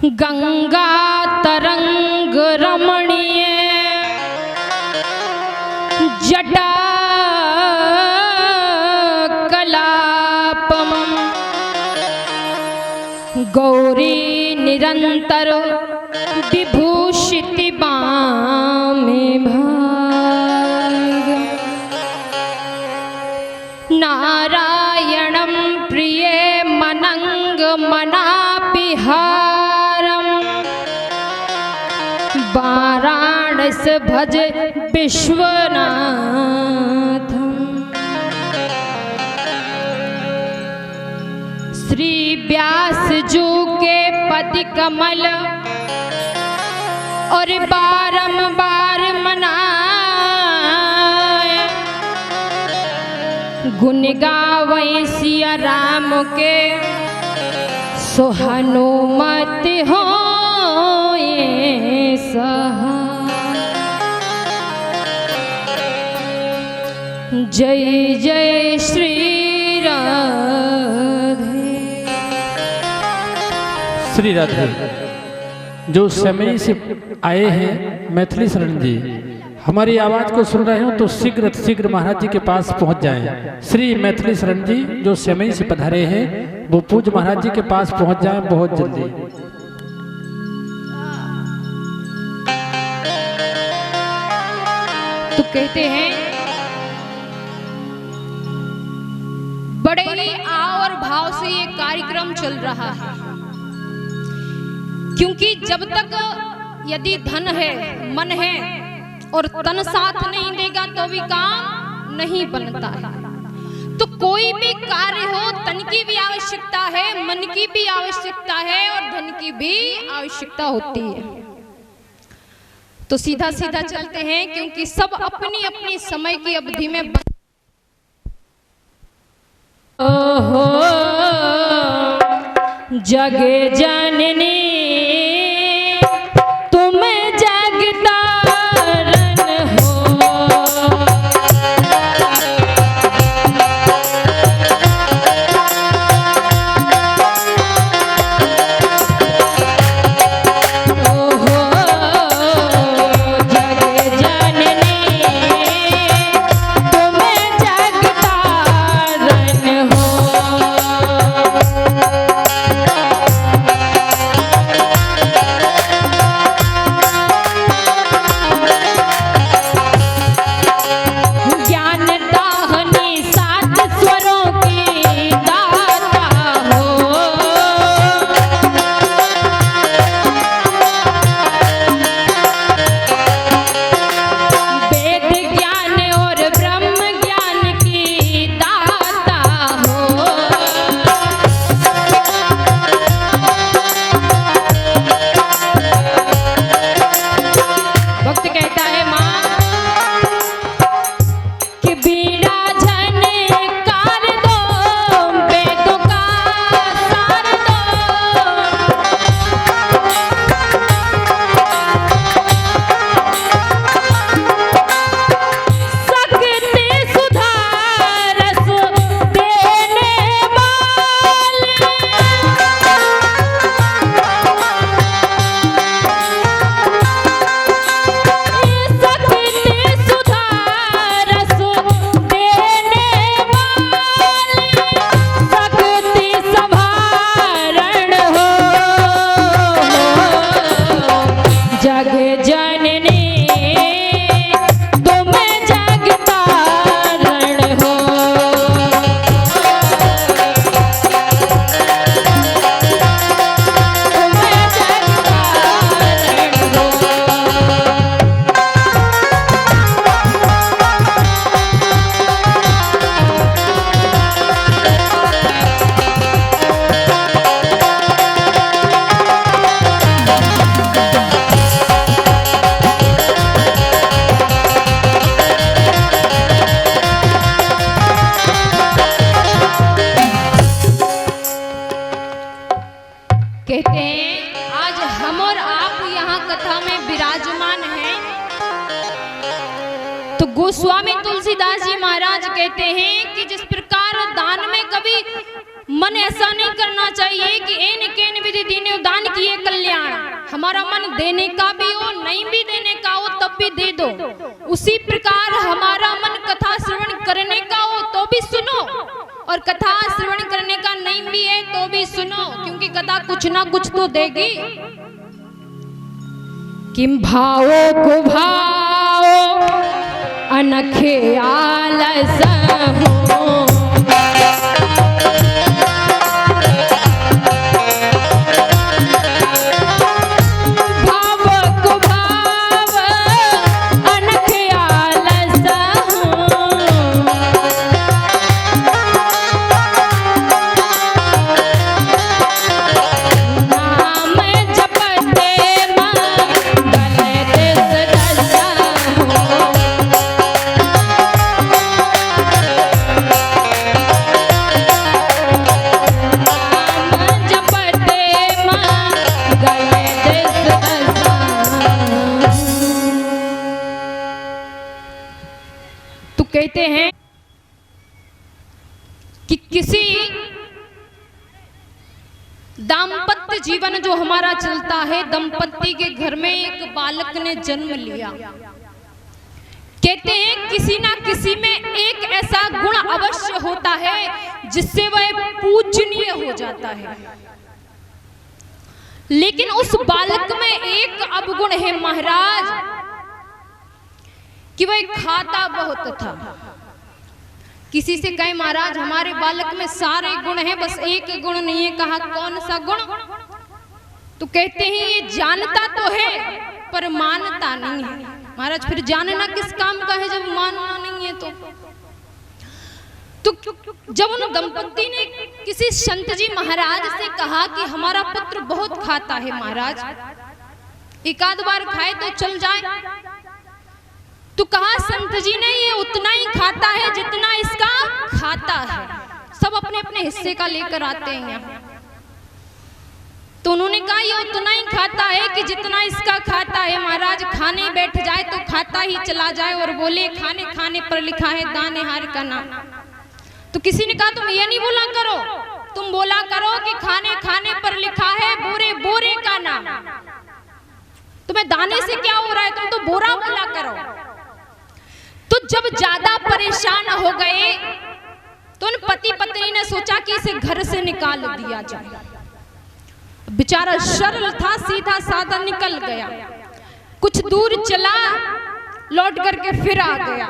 गंगा तरंग रमणीय जटा कलापम गौरी निरंतर विभूषिति बामे भाग नारायणं प्रिये मनंग मनापिहारम वाराणस भज विश्वनाथम। श्री व्यास जी के पद कमल और बारंबार मनाए गुण गावे सिया राम के सो हनुमत हो जय जय श्री राधे। श्री राधे। जो सेमई से आए हैं मैथिली शरण जी, हमारी आवाज को सुन रहे हो तो शीघ्र शीघ्र महाराज जी के पास पहुंच जाएं। श्री मैथिली शरण जी जो सेमई से पधारे हैं वो पूज्य महाराज जी के पास पहुंच जाएं बहुत जल्दी। तो कहते हैं बड़े ही आव और भाव से ये कार्यक्रम चल रहा है, क्योंकि जब तक यदि धन है, मन है और तन साथ नहीं देगा तो भी काम नहीं बनता है। तो कोई भी कार्य हो, तन की भी आवश्यकता है, मन की भी आवश्यकता है और धन की भी आवश्यकता होती है। तो सीधा सीधा चलते हैं, क्योंकि सब अपनी अपनी समय की अवधि में ओहो जग जननी गोस्वामी तुलसीदास जी महाराज कहते हैं कि जिस प्रकार दान में कभी मन ऐसा नहीं करना चाहिए कि एन केन विधि दीने दान किए कल्याण। हमारा मन देने का भी हो, नहीं भी देने का हो तब भी दे दो। उसी प्रकार हमारा मन कथा श्रवण करने का हो तो भी सुनो, और कथा श्रवण करने का नहीं भी है तो भी सुनो, क्योंकि कथा कुछ ना कुछ तो देगी। किम भावो को भाव अनखे आलस हो, कहते हैं कि किसी दाम्पत्य जीवन जो हमारा चलता है, दंपत्ति के घर में एक बालक ने जन्म लिया। कहते हैं किसी ना किसी में एक ऐसा गुण अवश्य होता है जिससे वह पूजनीय हो जाता है, लेकिन उस बालक में एक अवगुण है महाराज कि वह खाता बहुत था। किसी से कहे महाराज हमारे बालक में सारे गुण हैं, बस एक गुण नहीं है। कहा कौन सा गुण? तो कहते हैं ये जानता तो है पर मानता नहीं है। महाराज फिर जानना किस काम का है जब मानना नहीं है? तो जब उन दंपत्ति ने किसी संत जी महाराज से कहा कि हमारा पुत्र बहुत खाता है महाराज, एक आध बार खाए तो चल जाए, तो कहा संत जी ने ये उतना ही खाता है जितना इसका खाता है। सब अपने अपने हिस्से का लेकर आते हैं यहाँ। तो उन्होंने कहा ये उतना ही खाता है कि जितना इसका खाता है। महाराज खाने बैठ जाए तो खाता ही चला जाए और बोले खाने खाने पर लिखा है दाने हार का नाम। तो किसी ने कहा तुम ये नहीं बोला करो, तुम बोला करो कि खाने खाने पर लिखा है बोरे बोरे का नाम। तुम्हें दाने से क्या हो रहा है, तुम तो बोरा बोला करो। तो जब ज्यादा परेशान हो गए तो उन पति पत्नी ने सोचा कि इसे घर से निकाल दिया जाए। बेचारा सरल था, सीधा साधा निकल गया। कुछ दूर चला, लौट करके फिर आ गया।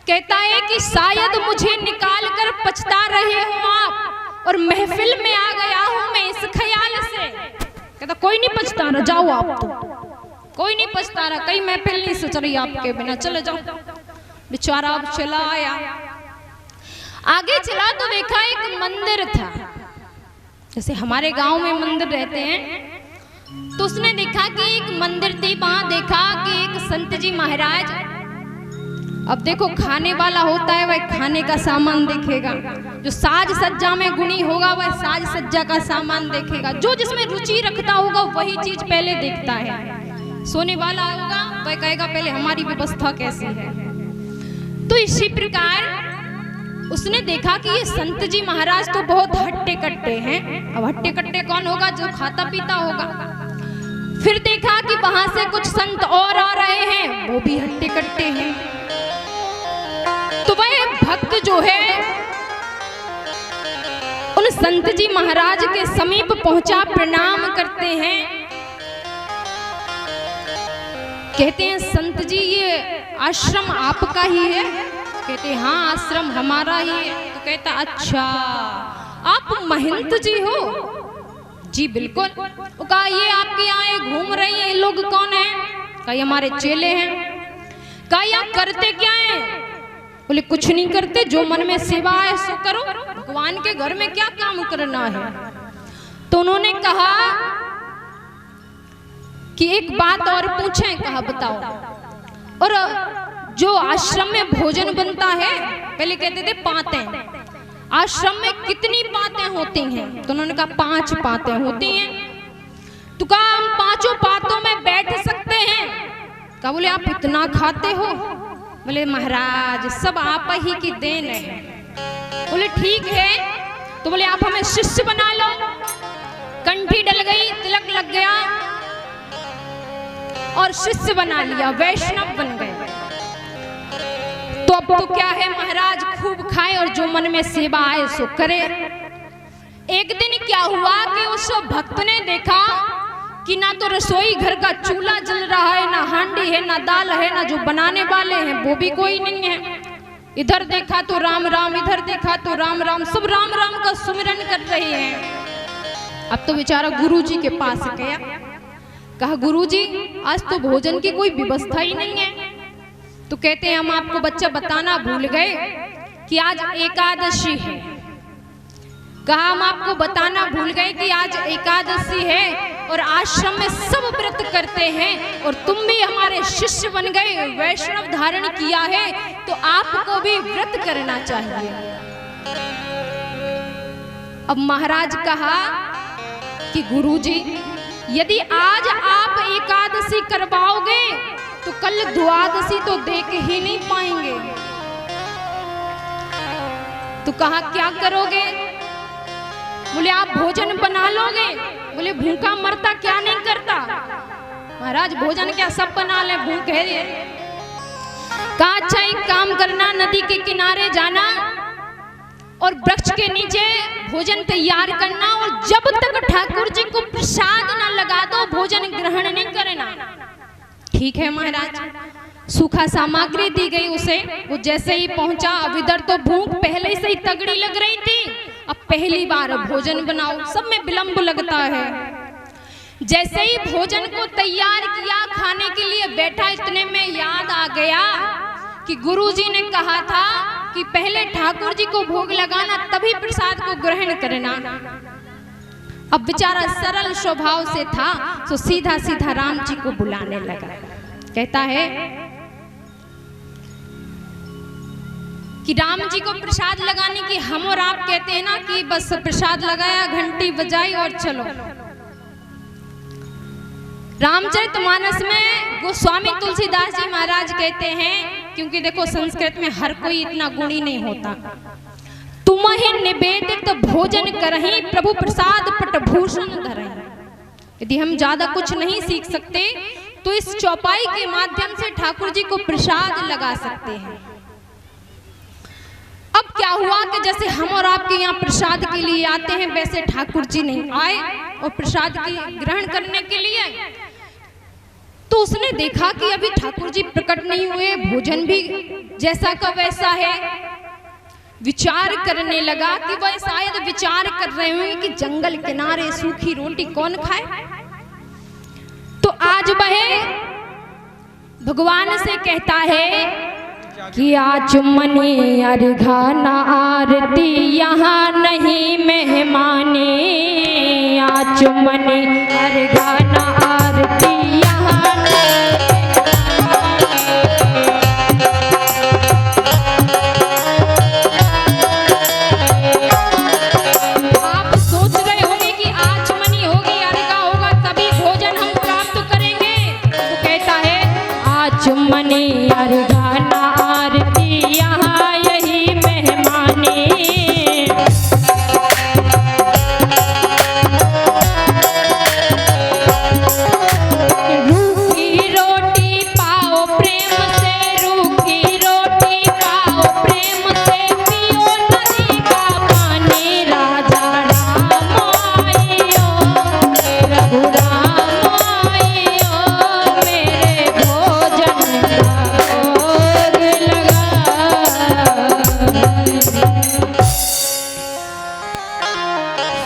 कहता है कि शायद मुझे निकाल कर पछता रहे हो आप, और महफिल में आ गया हूं मैं इस ख्याल से। कहता कोई नहीं पछता रहा, जाओ आप तो, कोई नहीं पछता रहा, कहीं महफिल नहीं सच रही आपके बिना, चले जाओ। बेचारा अब चला आया, आगे चला तो देखा एक मंदिर था। जैसे हमारे गांव में मंदिर रहते हैं, तो उसने देखा कि एक मंदिर थी। वहां देखा कि एक संत जी महाराज, अब देखो खाने वाला होता है वह खाने का सामान देखेगा, जो साज सज्जा में गुणी होगा वह साज सज्जा का सामान देखेगा, जो जिसमें रुचि रखता होगा वही चीज पहले देखता है। सोने वाला होगा वह कहेगा पहले हमारी व्यवस्था कैसी है। तो इसी प्रकार उसने देखा कि ये संत जी महाराज तो बहुत हट्टे कट्टे हैं। अब हट्टे कट्टे कौन होगा? जो खाता पीता होगा। फिर देखा कि वहां से कुछ संत और आ रहे हैं, वो भी हट्टे कट्टे हैं। तो वह भक्त जो है उन संत जी महाराज के समीप पहुंचा, प्रणाम करते हैं। कहते हैं संत जी ये आश्रम आपका ही है? कहते हाँ आश्रम हमारा ही है। तो कहता अच्छा आप महंत जी हो? जी बिल्कुल। वो कहा ये आपके यहाँ घूम रही हैं लोग कौन है? कहा ये हमारे चेले हैं। कहा ये आप करते क्या हैं? बोले कुछ नहीं करते, जो मन में सेवा है सो करो, भगवान के घर में क्या काम करना है। तो उन्होंने कहा कि एक बात और पूछें? कहा बताओ। और जो आश्रम में भोजन बनता है, पहले कहते थे पातें, आश्रम में कितनी पातें होती हैं? तो उन्होंने कहा 5 पातें होती हैं। तो कहा हम 5 पातों में बैठ सकते हैं? कहा बोले आप इतना खाते हो? बोले महाराज सब आप ही की देन है। बोले ठीक है, तो बोले आप हमें शिष्य बना लो, कंठी डल गई, तिलक लग गया और शिष्य बना लिया, वैष्णव बन गए। तो अब तो क्या है महाराज, खूब खाए और जो मन में सेवा आए सो करे। एक दिन क्या हुआ कि उस भक्त ने देखा कि ना तो रसोई घर का चूल्हा जल रहा है, ना हांडी है, ना दाल है, ना जो बनाने वाले हैं वो भी कोई नहीं है। इधर देखा तो राम राम, इधर देखा तो राम राम, सब राम राम का सुमिरन कर रहे हैं। अब तो बेचारा गुरुजी के पास गया, कहा गुरुजी आज तो भोजन की कोई व्यवस्था ही नहीं है। तो कहते हैं हम आपको बच्चा बताना भूल गए कि आज एकादशी है। कहा हम आपको बताना भूल गए कि आज एकादशी है और आश्रम में सब व्रत करते हैं और तुम भी हमारे शिष्य बन गए, वैष्णव धारण किया है, तो आपको भी व्रत करना चाहिए। अब महाराज कहा कि गुरुजी यदि आज आप एकादशी करवाओगे तो कल द्वादशी तो देख ही नहीं पाएंगे। तो कहा क्या करोगे? बोले आप भोजन बना लोगे। बोले भूखा मरता क्या नहीं करता। महाराज भोजन क्या सब बना ले, भूखे है। कहा अच्छा एक काम करना, नदी के किनारे जाना और वृक्ष के नीचे भोजन तैयार करना और जब तक ठाकुर जी को प्रसाद न लगा दो भोजन ग्रहण नहीं करना। ठीक है महाराज। सूखा सामग्री दी गई उसे, वो जैसे ही पहुंचा, अब इधर तो भूख पहले से ही तगड़ी लग रही थी, अब पहली बार भोजन बनाओ, सब में विलंब लगता है। जैसे ही भोजन को तैयार किया, खाने के लिए बैठा, इतने में याद आ गया कि गुरुजी ने कहा था कि पहले ठाकुर जी को भोग लगाना तभी प्रसाद को ग्रहण करना। अब बेचारा सरल स्वभाव से था तो सीधा सीधा राम जी को बुलाने लगा। कहता है कि राम जी को प्रसाद लगाने की हम और आप कहते हैं ना कि बस प्रसाद लगाया, घंटी बजाई और चलो। रामचरितमानस में गोस्वामी तुलसीदास जी महाराज कहते हैं, क्योंकि देखो संस्कृत में हर कोई इतना गुणी नहीं होता, तुम ही निवेदित भोजन करहि प्रभु प्रसाद पटभूषण धरहि। यदि हम ज्यादा कुछ नहीं सीख सकते तो इस चौपाई के माध्यम से ठाकुर जी को प्रसाद लगा सकते हैं। अब क्या हुआ कि जैसे हम और आपके यहाँ प्रसाद के लिए आते हैं वैसे ठाकुर जी नहीं आए और प्रसाद की ग्रहण करने के लिए। तो उसने देखा कि अभी ठाकुर जी प्रकट नहीं हुए, भोजन भी जैसा का वैसा है। विचार करने लगा कि वह शायद विचार कर रहे होंगे कि जंगल किनारे सूखी रोटी कौन खाए। तो आज वह भगवान से कहता है कि आचमनी अर्घना आरती यहाँ नहीं मेहमानी, आचमनी अर्घना आरती यहाँ आप सोच रहे होंगे कि आचमनी होगी, अर्घा होगा तभी भोजन हम प्राप्त करेंगे। तो कहता है आचमनी अर्घना यहाँ यही मेहमानी, रूखी रोटी पाओ प्रेम से, रूखी रोटी पाओ प्रेम से, पियो नदी का पानी, राजा राम आइयो, रघुराम आइयो, मेरे भोजन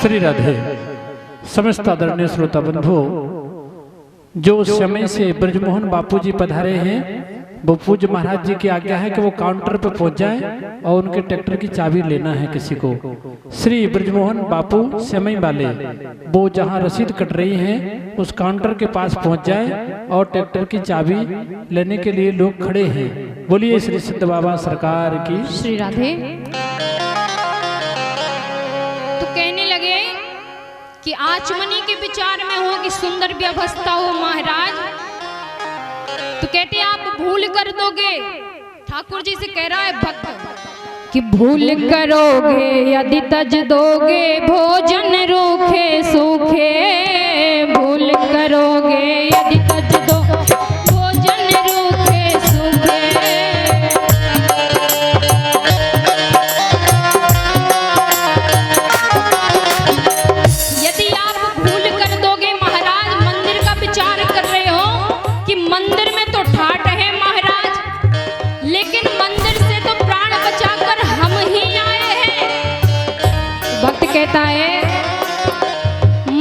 श्री राधे। समस्त आदरणीय श्रोता बंधु, जो समय से ब्रजमोहन बापू जी पधारे हैं, वो पूज्य महाराज जी की आज्ञा है कि वो काउंटर पर पहुंच जाए और उनके ट्रैक्टर की चाबी लेना है किसी को। श्री ब्रजमोहन बापू समय वाले वो जहां रसीद कट रही है उस काउंटर के पास पहुंच जाए और ट्रैक्टर की चाबी लेने के लिए लोग खड़े हैं। बोलिए श्री सिद्ध बाबा सरकार की श्री राधे। तो कहने लगे कि आचमनी के विचार में हो कि सुंदर व्यवस्था हो महाराज। तो कहते आप भूल कर दोगे। ठाकुर जी से कह रहा है भक्त कि भूल करोगे यदि तज दोगे भोजन रूखे सूखे,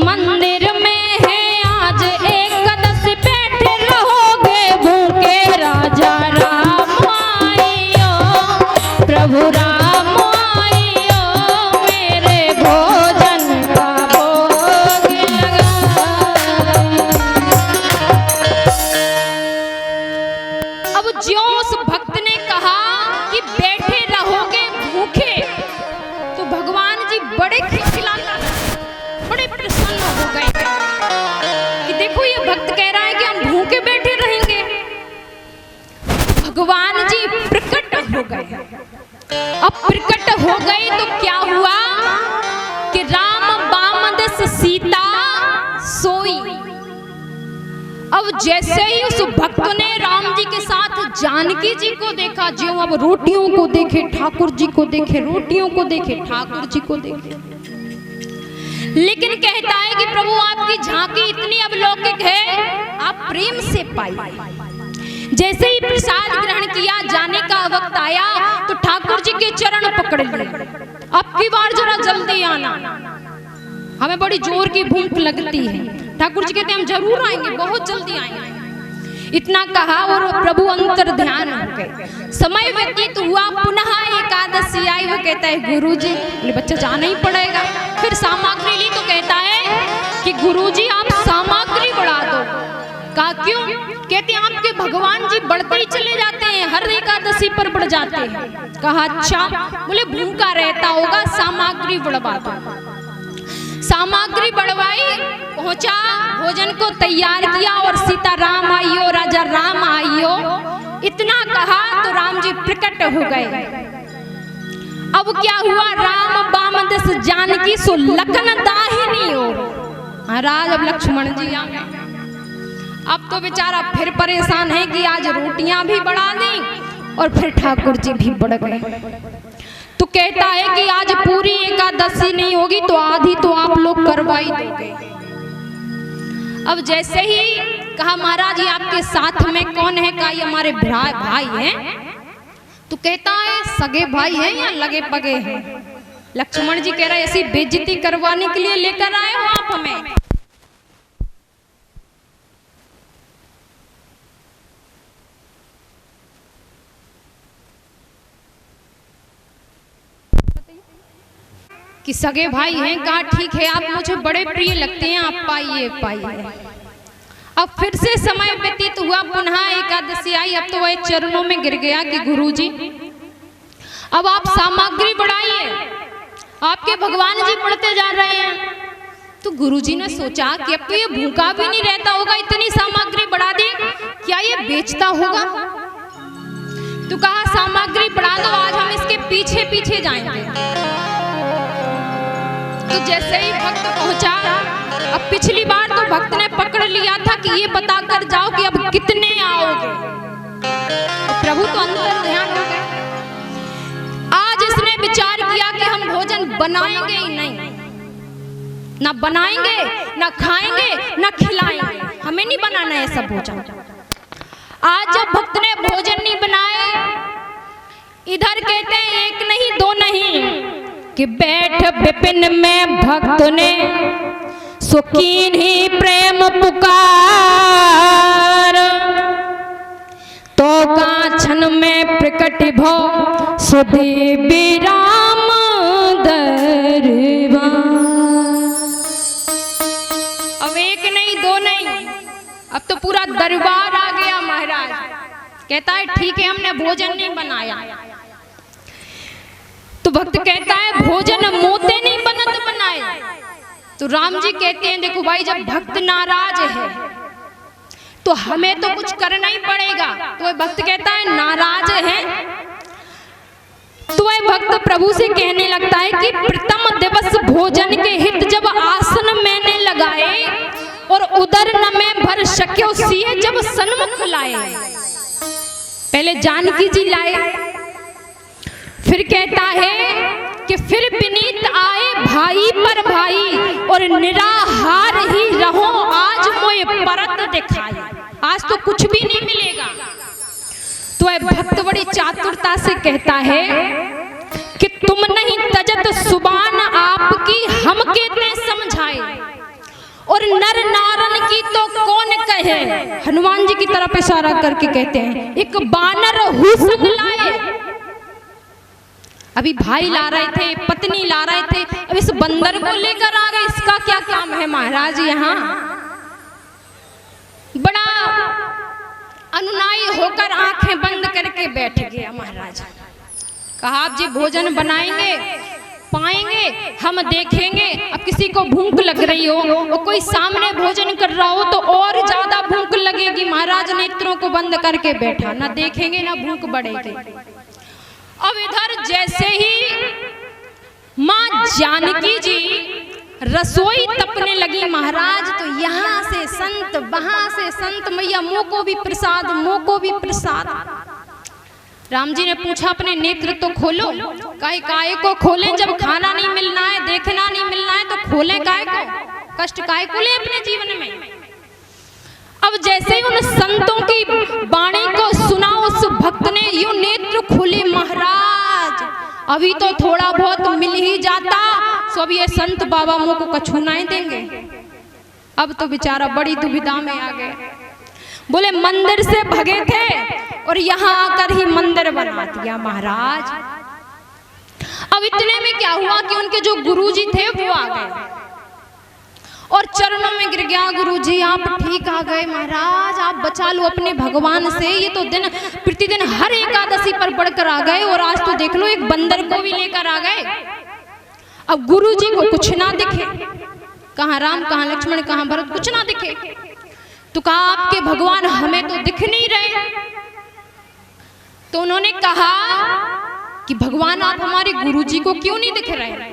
मंदिर में है आज एकादशी, बैठे रहोगे भूखे राजा राम आइयो, प्रभु राम आइयो, मेरे भोजन का भोग लगा। अब ज्यों उस भक्त ने कहा कि बैठे रहोगे भूखे, तो भगवान जी बड़े खिलखिलाकर बड़े प्रसन्न हो गए कि देखो ये भक्त कह रहा है कि हम भूखे बैठे रहेंगे। भगवान जी प्रकट हो गए। अब प्रकट हो गए तो क्या हुआ कि राम बाम दस सीता सोई। अब जैसे ही उस भक्त ने राम जी के साथ जानकी जी को देखा, ज्यों अब रोटियों को देखे ठाकुर जी को देखे, रोटियों को देखे ठाकुर जी को देखे, लेकिन कहता है कि प्रभु आपकी झांकी इतनी अवलौकिक है, आप प्रेम से पाइए। जैसे ही प्रसाद ग्रहण किया, जाने का वक्त आया तो ठाकुर जी के चरण पकड़ लिए, अब की बार जरा जल्दी आना, हमें बड़ी जोर की भूख लगती है। ठाकुर जी कहते हैं हम जरूर आएंगे, बहुत जल्दी आएंगे। इतना कहा और प्रभु अंतर ध्यान हो गए। समय व्यतीत हुआ, पुनः एकादशी आई। वो कहता है गुरुजी, बोले बच्चा जाना ही पड़ेगा। फिर सामग्री ली तो कहता है कि गुरुजी आप सामग्री बढ़ा दो। कहा क्यों? कहते हैं आपके भगवान जी बढ़ते ही चले जाते हैं, हर एकादशी पर बढ़ जाते हैं। कहा अच्छा, बोले भूखा रहता होगा, सामग्री बढ़वा दो। सामग्री बढ़वाई, पहुंचा, भोजन को तैयार किया और सीता राम आइयो, राजा राम आइयो, इतना कहा तो राम जी प्रकट हो गए। अब क्या हुआ, राम बाम दस जानकी सो लखन दाहिनी ओर। महाराज अब लक्ष्मण जी आ गए। अब तो बेचारा फिर परेशान है कि आज रोटियां भी बढ़ा दी और फिर ठाकुर जी भी बढ़ गए। तो कहता है कि आज पूरी एकादशी नहीं होगी तो आधी तो आप लोग करवाई दोगे। अब जैसे ही कहा महाराज ये आपके साथ में कौन है? कहा ये हमारे भाई हैं। तो कहता है सगे भाई हैं या लगे पगे हैं? लक्ष्मण जी कह रहे ऐसी बेइज्जती करवाने के लिए लेकर आए हो आप हमें? कि सगे भाई हैं। कहा ठीक है, आप मुझे बड़े प्रिय लगते हैं, आप पाइए पाइए। अब फिर से समय व्यतीत हुआ, पुनः एकादशी आई। अब तो वह चरणों में गिर गया कि गुरुजी अब आप सामग्री बढ़ाइए, आपके भगवान जी बढ़ते जा रहे हैं। तो गुरुजी ने सोचा कि अब तो ये भूखा भी नहीं रहता होगा, इतनी सामग्री बढ़ा दे, क्या ये बेचता होगा? तो कहा सामग्री बढ़ा दो, आज हम इसके पीछे पीछे जाएंगे। तो जैसे ही भक्त पहुंचा, अब पिछली बार तो भक्त ने पकड़ लिया था कि ये बताकर जाओ कि अब कितने आओगे। प्रभु तो अंतर ध्यान हो गए। आज इसने विचार किया कि हम भोजन बनाएंगे ही नहीं, ना बनाएंगे, ना खाएंगे, ना खिलाएंगे, हमें नहीं बनाना है सब भोजन। आज जब भक्त ने भोजन नहीं बनाए, इधर कहते हैं एक नहीं दो नहीं कि बैठ विपिन में भक्त ने सुकीन ही प्रेम पुकार, तो काछन में प्रकट भो सुदेवी राम दरबार। अब एक नहीं दो नहीं, अब तो पूरा दरबार आ गया। महाराज कहता है ठीक है, हमने भोजन नहीं बनाया। तो भक्त कहता है भोजन मोते नहीं बनत बनाए। तो राम जी कहते हैं देखो भाई, जब भक्त नाराज है तो हमें तो कुछ करना ही पड़ेगा। तो वह भक्त कहता है नाराज है, तो वह भक्त प्रभु से कहने लगता है कि प्रथम दिवस भोजन के हित जब आसन मैंने लगाए और उदर न में भर शक्यो सिए जब सन्मुख लाए। पहले जानकी जी लाए, फिर कहता है कि फिर विनीत आए भाई पर भाई और निराहार ही रहो आज मोए परत दिखाई। आज तो कुछ भी नहीं मिलेगा। तो वह भक्त बड़ी चातुरता से कहता है कि तुम नहीं तजत सुबान आपकी हम कहते समझाए, और नर नारन की तो कौन कहे। हनुमान जी की तरफ इशारा करके कहते हैं एक बानर हुस्न लाए। अभी भाई ला रहे थे, पत्नी ला रहे थे, अब इस बंदर को लेकर आ गए, इसका क्या काम है महाराज। यहाँ बड़ा अनुनाई होकर आंखें बंद करके बैठ गया महाराज। कहा आप जी भोजन बनाएंगे, पाएंगे, हम देखेंगे। अब किसी को भूख लग रही हो और कोई सामने भोजन कर रहा हो तो और ज्यादा भूख लगेगी। महाराज नेत्रों को बंद करके बैठा, ना देखेंगे ना भूख बढ़ेगी। अब इधर जैसे ही मां जानकी जी रसोई तपने लगी महाराज, तो यहाँ से संत, वहां से संत, मैया मुंह को भी प्रसाद, मुंह को भी प्रसाद। राम जी ने पूछा अपने नेत्र तो खोलो। काहे को खोलें जब खाना नहीं मिलना है, देखना नहीं मिलना है, तो खोलें काहे को, कष्ट काहे को ले अपने जीवन में। अब जैसे ही उन संतों की वाणी को सुना उस भक्त ने यूं नेत्र खोले महाराज। अभी तो थोड़ा बहुत मिल ही जाता, सब ये संत बाबा मुंह को कछु नहीं देंगे। अब तो बेचारा बड़ी दुविधा में आ गए। बोले मंदिर से भगे थे और यहाँ आकर ही मंदिर बना दिया महाराज। अब इतने में क्या हुआ कि उनके जो गुरुजी थे वो आ गए और चरणों में गिर गया। गुरुजी आप ठीक आ गए महाराज, आप बचा लो अपने भगवान से। ये तो दिन प्रतिदिन हर एकादशी पर बढ़कर आ गए और आज तो देख लो एक बंदर को भी लेकर आ गए। अब गुरुजी को कुछ ना दिखे, कहाँ राम, कहाँ लक्ष्मण, कहाँ भरत, कुछ ना दिखे। तो कहा आपके भगवान हमें तो दिख नहीं रहे। तो उन्होंने कहा कि भगवान आप हमारे गुरुजी को क्यों नहीं दिख रहे।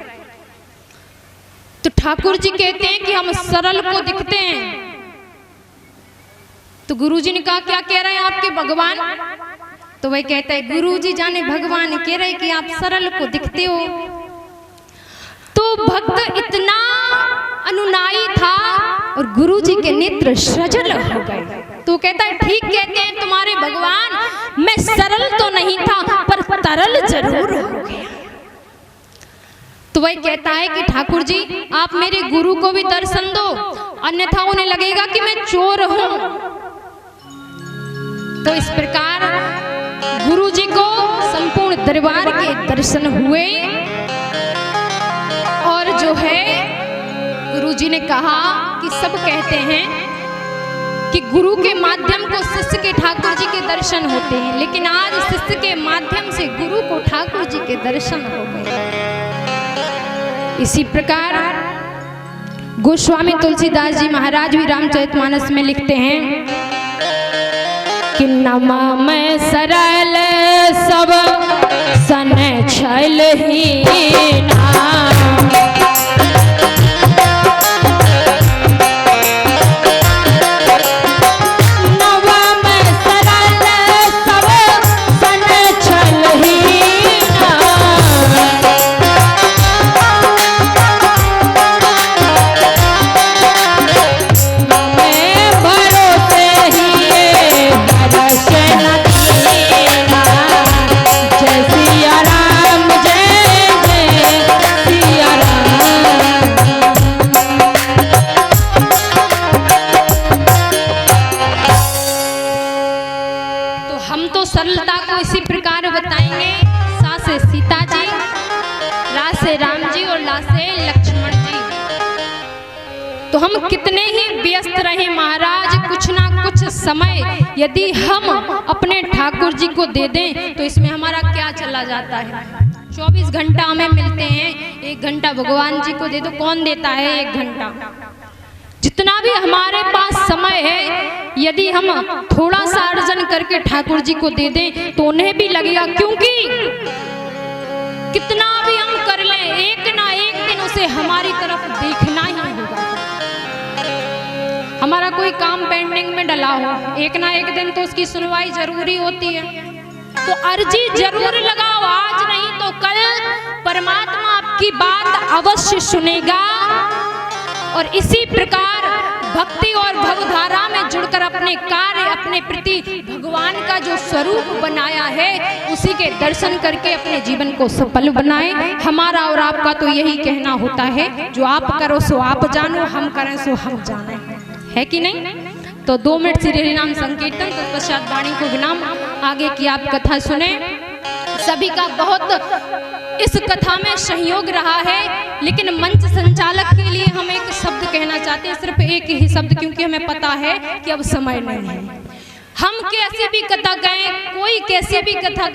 तो ठाकुर जी कहते हैं कि हम सरल को दिखते हैं। तो गुरुजी ने कहा क्या कह रहे हैं आपके भगवान। तो वही कहता है गुरुजी जाने भगवान कह रहे कि आप सरल को दिखते हो। तो भक्त इतना अनुनाई था और गुरुजी के नेत्र सजल हो गए। तो कहता है ठीक कहते हैं तुम्हारे भगवान, मैं सरल तो नहीं था पर तरल जरूर हो गया। तो वही कहता है कि ठाकुर जी आप मेरे गुरु को भी दर्शन दो, अन्यथा उन्हें लगेगा कि मैं चोर हूं। तो इस प्रकार गुरु जी को संपूर्ण दरबार के दर्शन हुए और जो है गुरु जी ने कहा कि सब कहते हैं कि गुरु के माध्यम को शिष्य के ठाकुर जी के दर्शन होते हैं, लेकिन आज शिष्य के माध्यम से गुरु को ठाकुर जी के दर्शन हो गए। इसी प्रकार गोस्वामी तुलसीदास जी महाराज भी रामचरितमानस में लिखते हैं कि नमा मैं सरल सब सन छल ही ना। तो हम कितने ही व्यस्त रहे महाराज, कुछ ना कुछ समय यदि हम अपने ठाकुर जी को दे दें तो इसमें हमारा क्या चला जाता है। 24 घंटा हमें मिलते हैं, 1 घंटा भगवान जी को दे दो, कौन देता है 1 घंटा। जितना भी हमारे पास समय है यदि हम थोड़ा सा अर्जन करके ठाकुर जी को दे दें तो उन्हें भी लगेगा, क्योंकि कितना भी हम कर लें एक ना एक दिन उसे हमारी तरफ देखना ही होगा। हमारा कोई काम पेंडिंग में डला हो, एक ना एक दिन तो उसकी सुनवाई जरूरी होती है। तो अर्जी जरूर लगाओ, आज नहीं तो कल परमात्मा आपकी बात अवश्य सुनेगा। और इसी प्रकार भक्ति और भवधारा में जुड़कर अपने कार्य, अपने प्रति भगवान का जो स्वरूप बनाया है उसी के दर्शन करके अपने जीवन को सफल बनाएं। हमारा और आपका तो यही कहना होता है, जो आप करो सो आप जानो, हम करें सो हम जाने, है कि नहीं। तो 2 मिनट श्री नाम संकीर्तन, तत्पश्चात वाणी को विराम, आगे की आप कथा सुने। सभी का बहुत इस कथा में सहयोग रहा है, लेकिन मंच संचालक के लिए हम एक शब्द कहना चाहते हैं, सिर्फ एक ही शब्द, क्योंकि हमें पता है कि अब समय नहीं है। हम कैसी भी कथा गाएं, कोई कैसी भी कथा